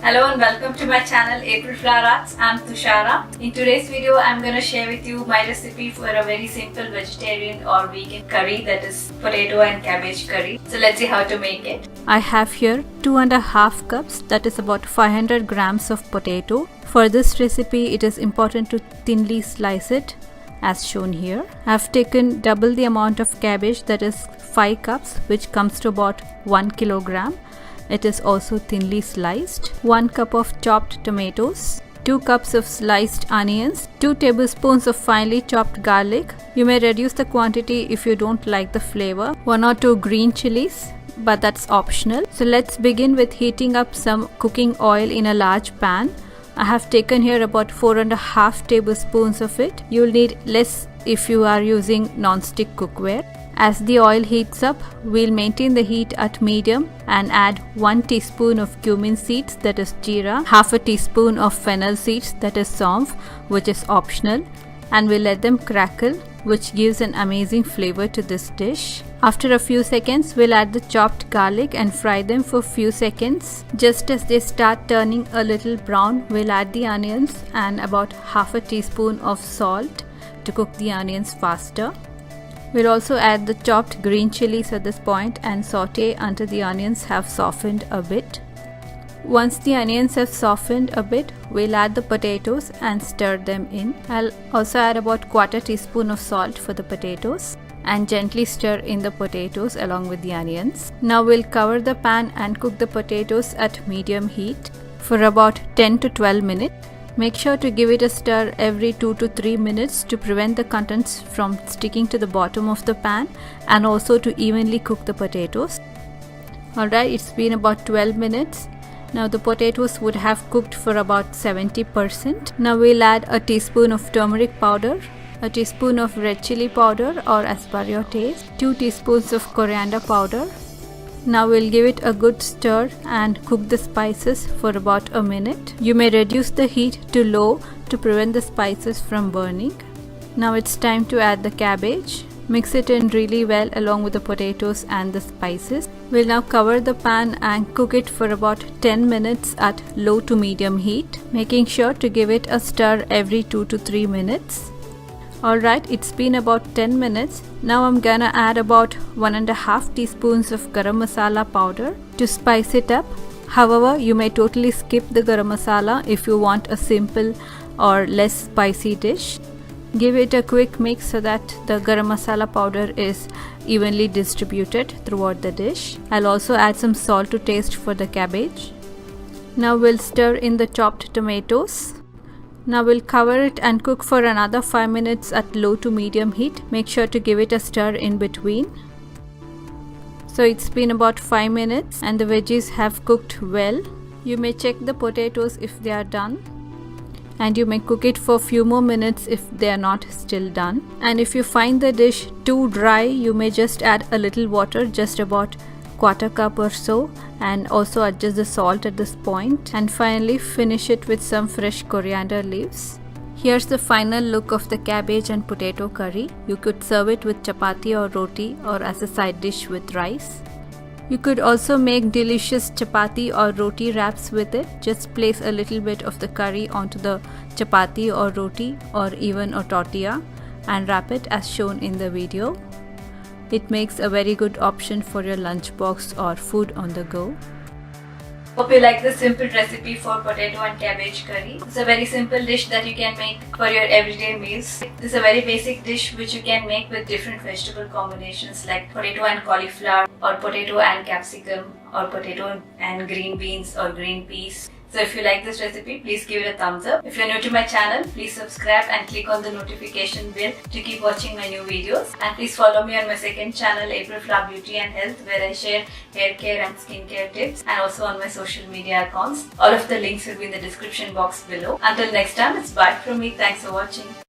Hello and welcome to my channel AprilFlower Arts. I'm Tushara. In today's video, I'm going to share with you my recipe for a very simple vegetarian or vegan curry, that is potato and cabbage curry. So let's see how to make it. I have here 2.5 cups, that is about 500 grams of potato. For this recipe, it is important to thinly slice it as shown here. I've taken double the amount of cabbage, that is 5 cups, which comes to about 1 kilogram. It is also thinly sliced. 1 cup of chopped tomatoes, 2 cups of sliced onions, 2 tablespoons of finely chopped garlic. You may reduce the quantity if you don't like the flavor. 1 or 2 green chilies, but that's optional. So let's begin with heating up some cooking oil in a large pan. I have taken here about 4.5 tablespoons of it. You'll need less if you are using non-stick cookware. As the oil heats up, we'll maintain the heat at medium and add 1 teaspoon of cumin seeds, that is Jeera, half a teaspoon of fennel seeds, that is Saunf, which is optional, and we'll let them crackle, which gives an amazing flavor to this dish. After a few seconds, we'll add the chopped garlic and fry them for a few seconds. Just as they start turning a little brown, we'll add the onions and about half a teaspoon of salt to cook the onions faster. We'll also add the chopped green chilies at this point and saute until the onions have softened a bit. Once the onions have softened a bit, we'll add the potatoes and stir them in. I'll also add about 1/4 teaspoon of salt for the potatoes and gently stir in the potatoes along with the onions. Now we'll cover the pan and cook the potatoes at medium heat for about 10 to 12 minutes. Make sure to give it a stir every 2 to 3 minutes to prevent the contents from sticking to the bottom of the pan and also to evenly cook the potatoes. Alright, it's been about 12 minutes. Now the potatoes would have cooked for about 70%. Now we'll add a teaspoon of turmeric powder, a teaspoon of red chilli powder or as per your taste, 2 teaspoons of coriander powder. Now we'll give it a good stir and cook the spices for about a minute. You may reduce the heat to low to prevent the spices from burning. Now it's time to add the cabbage. Mix it in really well along with the potatoes and the spices. We'll now cover the pan and cook it for about 10 minutes at low to medium heat, making sure to give it a stir every 2 to 3 minutes. Alright, it's been about 10 minutes. Now I'm gonna add about 1.5 teaspoons of Garam Masala Powder to spice it up. However, you may totally skip the Garam Masala if you want a simple or less spicy dish. Give it a quick mix so that the Garam Masala powder is evenly distributed throughout the dish. I'll also add some salt to taste for the cabbage. Now we'll stir in the chopped tomatoes. Now we'll cover it and cook for another 5 minutes at low to medium heat. Make sure to give it a stir in between. So it's been about 5 minutes and the veggies have cooked well. You may check the potatoes if they are done, and you may cook it for a few more minutes if they are not still done. And if you find the dish too dry, you may just add a little water, just about 1/4 cup or so, and also adjust the salt at this point. And finally finish it with some fresh coriander leaves. Here's the final look of the cabbage and potato curry. You could serve it with chapati or roti or as a side dish with rice. You could also make delicious chapati or roti wraps with it. Just place a little bit of the curry onto the chapati or roti or even a tortilla and wrap it as shown in the video. It makes a very good option for your lunchbox or food on the go. Hope you like this simple recipe for potato and cabbage curry. It's a very simple dish that you can make for your everyday meals. This is a very basic dish which you can make with different vegetable combinations like potato and cauliflower or potato and capsicum or potato and green beans or green peas. So if you like this recipe, please give it a thumbs up. If you're new to my channel, please subscribe and click on the notification bell to keep watching my new videos. And please follow me on my second channel, AprilFlower Beauty and Health, where I share hair care and skincare tips, and also on my social media accounts. All of the links will be in the description box below. Until next time, it's bye from me. Thanks for watching.